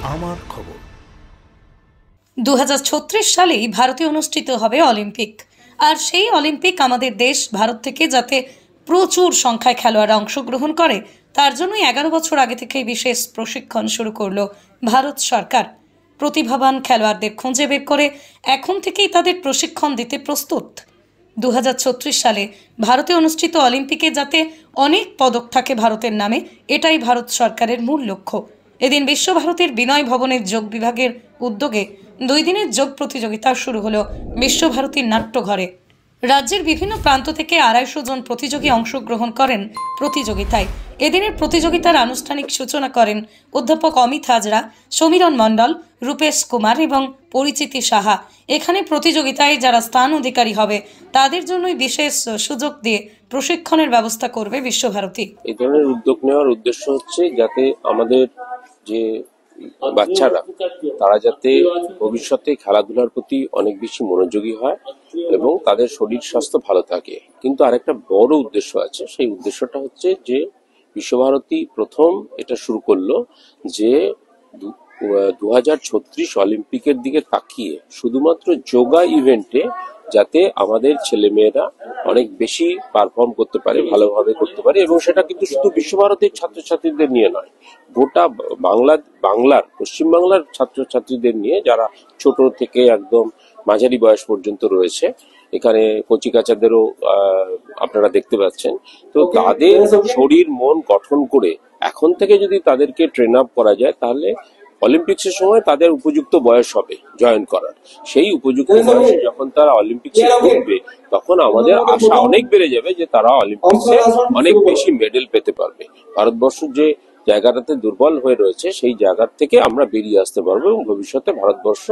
আমার খবর। 2036 সালেই ভারতে অনুষ্ঠিত হবে অলিম্পিক। আর সেই অলিম্পিক আমাদের দেশ ভারত থেকে যাতে প্রচুর সংখ্যায় খেলোয়াড়রা অংশগ্রহণ করে, তার জন্যই 11 বছর আগে থেকেই বিশেষ প্রশিক্ষণ শুরু করলো ভারত সরকার। প্রতিভাবান খেলোয়াড়দের খুঁজে বের করে এখন থেকেই তাদের প্রশিক্ষণ দিতে প্রস্তুত। 2036 সালে ভারতে অনুষ্ঠিত অলিম্পিকে যাতে অনেক পদক থাকে ভারতের নামে, এটাই ভারত সরকারের মূল লক্ষ্য। এদিন বিশ্বভারতীর বিনয় ভবনের যোগ বিভাগের উদ্যোগে 2 দিনের যোগ প্রতিযোগিতা শুরু হলো বিশ্বভারতীর নাট্যঘরে। রাজ্যের বিভিন্ন প্রান্ত থেকে 250 জন প্রতিযোগী অংশগ্রহণ করেন প্রতিযোগিতায়। এদিনের প্রতিযোগিতার আনুষ্ঠানিক সূচনা করেন অধ্যাপক অমিত হাজরা, সমীরণ মণ্ডল, রূপেশ কুমার এবং পরিচিতি সাহা। এখানে প্রতিযোগিতায় যারা স্থান অধিকারী হবে তাদের জন্যই বিশেষ সুযোগ দিয়ে প্রশিক্ষণের ব্যবস্থা করবে বিশ্বভারতী। এই ধরনের উদ্যোগ নেওয়ার উদ্দেশ্য হচ্ছে যাতে আমাদের যে বাচ্চারা তারা যাতে ভবিষ্যতে খেলাধুলার প্রতি অনেক বেশি মনোযোগী হয় এবং তাদের শরীর স্বাস্থ্য ভালো থাকে। কিন্তু আরেকটা বড় উদ্দেশ্য আছে, সেই উদ্দেশ্যটা হচ্ছে যে বিশ্বভারতী প্রথম এটা শুরু করলো যে 2036 অলিম্পিকের দিকে তাকিয়ে শুধুমাত্র যোগা ইভেন্টে যাতে আমাদের ছেলেমেয়েরা অনেক বেশি পারফর্ম করতে পারে, ভালোভাবে করতে পারে। এবং সেটা কিন্তু শুধু বিশ্বভারতীর ছাত্রছাত্রীদের নিয়ে নয়, গোটা বাংলার পশ্চিমবাংলার ছাত্রছাত্রীদের নিয়ে, যারা ছোট থেকে একদম মাঝারি বয়স পর্যন্ত রয়েছে। এখানে কচিকাচাদেরও আপনারা দেখতে পাচ্ছেন। তো তাদের শরীর মন গঠন করে এখন থেকে যদি তাদেরকে ট্রেন আপ করা যায়, তাহলে অলিম্পিক্সের সময় তাদের উপযুক্ত বয়স হবে জয়েন করার। সেই উপযুক্ত বয়সে যখন তারা অলিম্পিক্সে উঠবে, তখন আমাদের আশা অনেক বেড়ে যাবে যে তারা অলিম্পিক্সে অনেক বেশি মেডেল পেতে পারবে। ভারতবর্ষ যে জায়গাটাতে দুর্বল হয়ে রয়েছে, সেই জায়গা থেকে আমরা বেরিয়ে আসতে পারবো এবং ভবিষ্যতে ভারতবর্ষ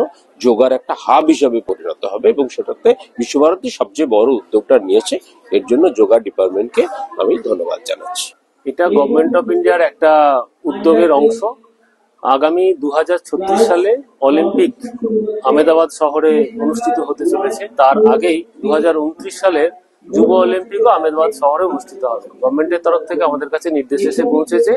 যোগার একটা হাব হিসাবে পরিণত হবে। এবং সেটাতে বিশ্বভারতী সবচেয়ে বড় উদ্যোগটা নিয়েছে। এর জন্য যোগা ডিপার্টমেন্টকে আমি ধন্যবাদ জানাচ্ছি। এটা গভর্নমেন্ট অফ ইন্ডিয়ার একটা উদ্যোগের অংশ। আগামী 2036 সালে অলিম্পিক আহমেদাবাদ শহরে অনুষ্ঠিত হতে চলেছে। তার আগেই 2029 সালের যুব অলিম্পিকও আহমেদাবাদ শহরে অনুষ্ঠিত হবে। গভর্নমেন্টের তরফ থেকে আমাদের কাছে নির্দেশ এসে পৌঁছেছে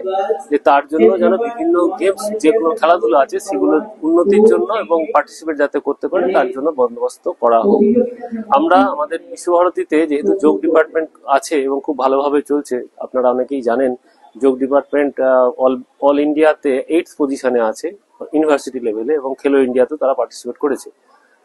যে তার জন্য যেন বিভিন্ন গেমস, যেগুলো খেলাধুলা আছে, সেগুলোর উন্নতির জন্য এবং পার্টিসিপেট যাতে করতে পারে তার জন্য বন্দোবস্ত করা হোক। আমরা আমাদের বিশ্বভারতীতে যেহেতু যোগ ডিপার্টমেন্ট আছে এবং খুব ভালোভাবে চলছে, আপনারা অনেকেই জানেন যোগ ডিপার্টমেন্ট অল ইন্ডিয়াতে 8th পজিশনে আছে ইউনিভার্সিটি লেভেলে, এবং খেলো ইন্ডিয়াতে তারা পার্টিসিপেট করেছে।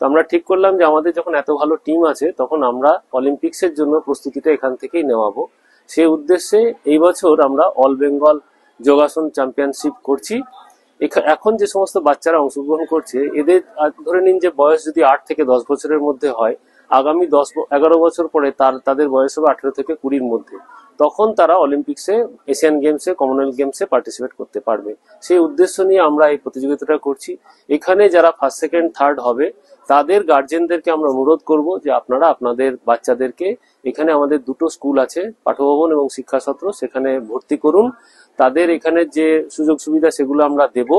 তো আমরা ঠিক করলাম যে আমাদের যখন এত ভালো টিম আছে, তখন আমরা অলিম্পিক্সের জন্য প্রস্তুতিটা এখান থেকেই নেওয়াবো। সেই উদ্দেশ্যে এই বছর আমরা অল বেঙ্গল যোগাসন চ্যাম্পিয়নশিপ করছি। এখন যে সমস্ত বাচ্চারা অংশগ্রহণ করছে, এদের ধরে নিন যে বয়স যদি 8 থেকে 10 বছরের মধ্যে হয়, আগামী 11 বছর পরে তাদের বয়স হবে 18 থেকে 20-র মধ্যে। তখন তারা অলিম্পিক্সে, এশিয়ান গেমসে, কমনওয়েলথ গেমসে পার্টিসিপেট করতে পারবে। সেই উদ্দেশ্য নিয়ে আমরা এই প্রতিযোগিতাটা করছি। এখানে যারা ফার্স্ট, সেকেন্ড, থার্ড হবে, তাদের গার্জেনদেরকে আমরা অনুরোধ করব যে আপনারা আপনাদের বাচ্চাদেরকে, এখানে আমাদের 2টো স্কুল আছে, পাঠভবন এবং শিক্ষাসত্র, সেখানে ভর্তি করুন। তাদের এখানে যে সুযোগ সুবিধা সেগুলো আমরা দেব,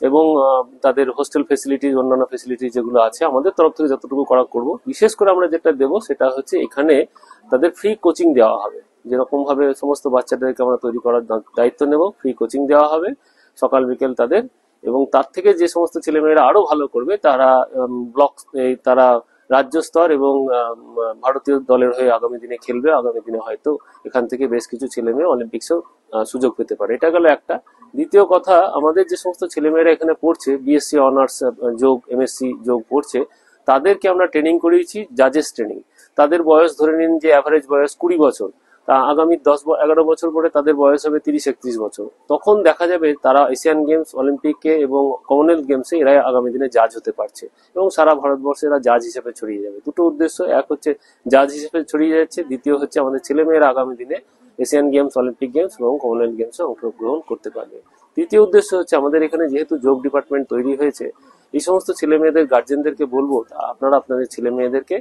এবং তাদের হোস্টেল ফেসিলিটি, অন্যান্য ফেসিলিটি যেগুলো আছে আমাদের তরফ থেকে যতটুকু করা করব। বিশেষ করে আমরা যেটা দেব সেটা হচ্ছে এখানে তাদের ফ্রি কোচিং দেওয়া হবে। যেরকম ভাবে সমস্ত বাচ্চাদেরকে আমরা তৈরি করার দায়িত্ব নেব, ফ্রি কোচিং দেওয়া হবে সকাল বিকেল তাদের। এবং তার থেকে যে সমস্ত ছেলেমেয়েরা আরো ভালো করবে, তারা তারা রাজ্য স্তর এবং ভারতীয় দলের হয়ে আগামী দিনে খেলবে। আগামী দিনে হয়তো এখান থেকে বেশ কিছু ছেলেমেয়ে অলিম্পিক্সেও সুযোগ পেতে পারে। এটা গেল একটা। দ্বিতীয় কথা, আমাদের যে সমস্ত ছেলেমেয়েরা এখানে পড়ছে, বিএসসি অনার্স যোগ, এমএসসি যোগ পড়ছে, তাদেরকে আমরা ট্রেনিং করিয়েছি, জাজেস ট্রেনিং। তাদের বয়স ধরে নিন যে অ্যাভারেজ বয়স 20 বছর। তা আগামী 10-11 বছর পরে তাদের বয়স হবে 30-31 বছর। তখন দেখা যাবে তারা এশিয়ান গেমস, অলিম্পিকে এবং কমনওয়েলথ গেমসে এরা আগামী দিনে জাজ হতে পারছে, এবং সারা ভারতবর্ষে এরা জাজ হিসেবে ছড়িয়ে যাবে। দুটো উদ্দেশ্য, এক হচ্ছে জাজ হিসেবে ছড়িয়ে যাচ্ছে, দ্বিতীয় হচ্ছে আমাদের ছেলেমেয়েরা আগামী দিনে এশিয়ান গেমস, অলিম্পিক গেমস এবং কমনওয়েলথ গেমসে অংশগ্রহণ করতে পারবে। তৃতীয় উদ্দেশ্য হচ্ছে আমাদের এখানে যেহেতু যোগ ডিপার্টমেন্ট তৈরি হয়েছে, এই সমস্ত ছেলে মেয়েদের গার্জেনদেরকে বলবো আপনারা আপনাদের ছেলে মেয়েদেরকে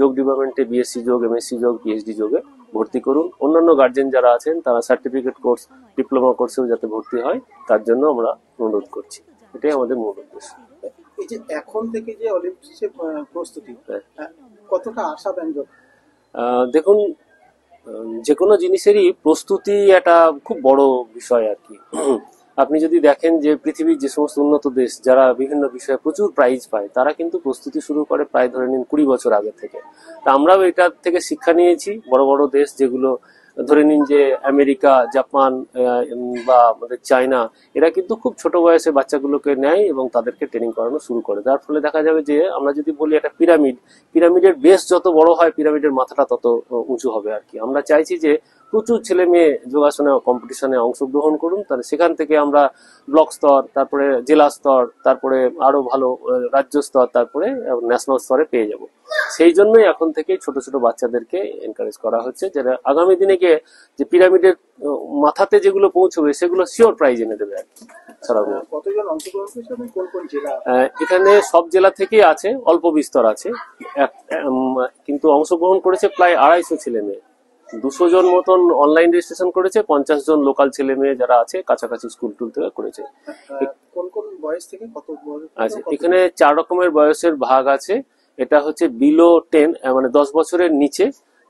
যোগ ডিপার্টমেন্টে বিএসসি যোগ, এমএসসি যোগ, পিএইচডি যোগে ভর্তি করুন। অন্যান্য গার্জেন যারা আছেন তারা সার্টিফিকেট কোর্স, ডিপ্লোমা কোর্সেও যাতে ভর্তি হয় তার জন্য আমরা অনুরোধ করছি। এটাই আমাদের মূল উদ্দেশ্য। এই যে এখন থেকে যে অলিম্পিক্সের প্রস্তুতি, কতটা আশাব্যঞ্জক? দেখুন, যে কোনো জিনিসেরই প্রস্তুতি একটা খুব বড় বিষয় আর কি। আপনি যদি দেখেন যে পৃথিবীর যে সমস্ত উন্নত দেশ যারা বিভিন্ন বিষয়ে প্রচুর প্রাইজ পায়, তারা কিন্তু প্রস্তুতি শুরু করে প্রায় ধরে নিন 20 বছর আগে থেকে। তা আমরাও এটা থেকে শিক্ষা নিয়েছি। বড় বড় দেশ যেগুলো ধরে নিন যে আমেরিকা, জাপান বা আমাদের চায়না, এরা কিন্তু খুব ছোট বয়সে বাচ্চাগুলোকে নেয় এবং তাদেরকে ট্রেনিং করানো শুরু করে। যার ফলে দেখা যাবে যে আমরা যদি বলি একটা পিরামিডের বেস যত বড় হয়, পিরামিডের মাথাটা তত উঁচু হবে আর কি। আমরা চাইছি যে প্রচুর ছেলে মেয়ে যোগাসনে কম্পিটিশনে অংশগ্রহণ করুন, তাহলে সেখান থেকে আমরা ব্লক স্তর, তারপরে জেলা স্তর, তারপরে আরো ভালো রাজ্য স্তর, তারপরে ন্যাশনাল স্তরে পেয়ে যাব। সেই জন্যই এখন থেকে ছোট ছোট বাচ্চাদেরকে এনকারেজ করা হচ্ছে, যারা আগামী দিনে গিয়ে যে পিরামিডের মাথাতে যেগুলো পৌঁছবে সেগুলো শিওর প্রাইজ এনে দেবে আর কি। কতজন অংশগ্রহণ করছে এবং কোন কোন জেলা? এখানে সব জেলা থেকেই আছে, অল্প বিস্তর আছে, কিন্তু অংশগ্রহণ করেছে প্রায় 250 ছেলে মেয়ে। 200 জন মতন অনলাইন রেজিস্ট্রেশন করেছে, 50 জন লোকাল ছেলে মেয়ে যারা আছে কাছাকাছি স্কুল টুল থেকে করেছে। কোন কোন বয়স থেকে কত বয়স? আচ্ছা, এখানে 4 রকমের বয়সের ভাগ আছে। এটা হচ্ছে বিলো 10, মানে 10 বছরের নিচে।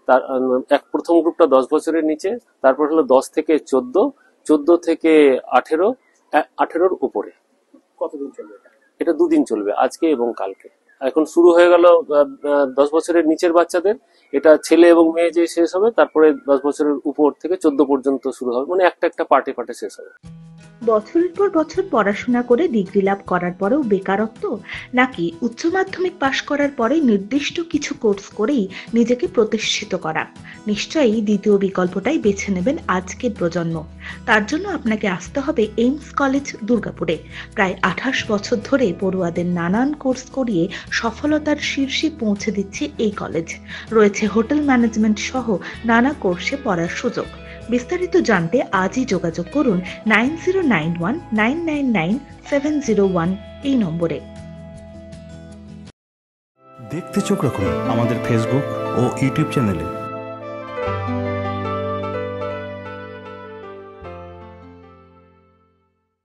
তার প্রথম গ্রুপটা 10 বছরের নিচে, তারপর হলো 10 থেকে 14, 14 থেকে 18, 18-র উপরে। কতদিন চলবে এটা 2 দিন চলবে, আজকে এবং কালকে। এখন শুরু হয়ে গেল 10 বছরের নিচের বাচ্চাদের, এটা ছেলে এবং মেয়ে যে শেষ হবে, তারপরে 10 বছরের উপর থেকে 14 পর্যন্ত শুরু হবে, মানে একটা পার্টে শেষ হবে। বছরের পর বছর পড়াশোনা করে ডিগ্রি লাভ করার পরেও বেকারত্ব, নাকি উচ্চ মাধ্যমিক পাশ করার পরে নির্দিষ্ট কিছু কোর্স করেই নিজেকে প্রতিষ্ঠিত করা? নিশ্চয়ই দ্বিতীয় বিকল্পটাই বেছে নেবেন আজকের প্রজন্ম। তার জন্য আপনাকে আসতে হবে এইমস কলেজ দুর্গাপুরে। প্রায় 28 বছর ধরে পড়ুয়াদের নানান কোর্স করিয়ে সফলতার শীর্ষে পৌঁছে দিচ্ছে এই কলেজ। রয়েছে হোটেল ম্যানেজমেন্ট সহ নানা কোর্সে পড়ার সুযোগ। বিস্তারিত জানতে আজই যোগাযোগ করুন 9091999701 এই নম্বরে। দেখতে চোখ রাখুন আমাদের ফেসবুক ও ইউটিউব চ্যানেলে।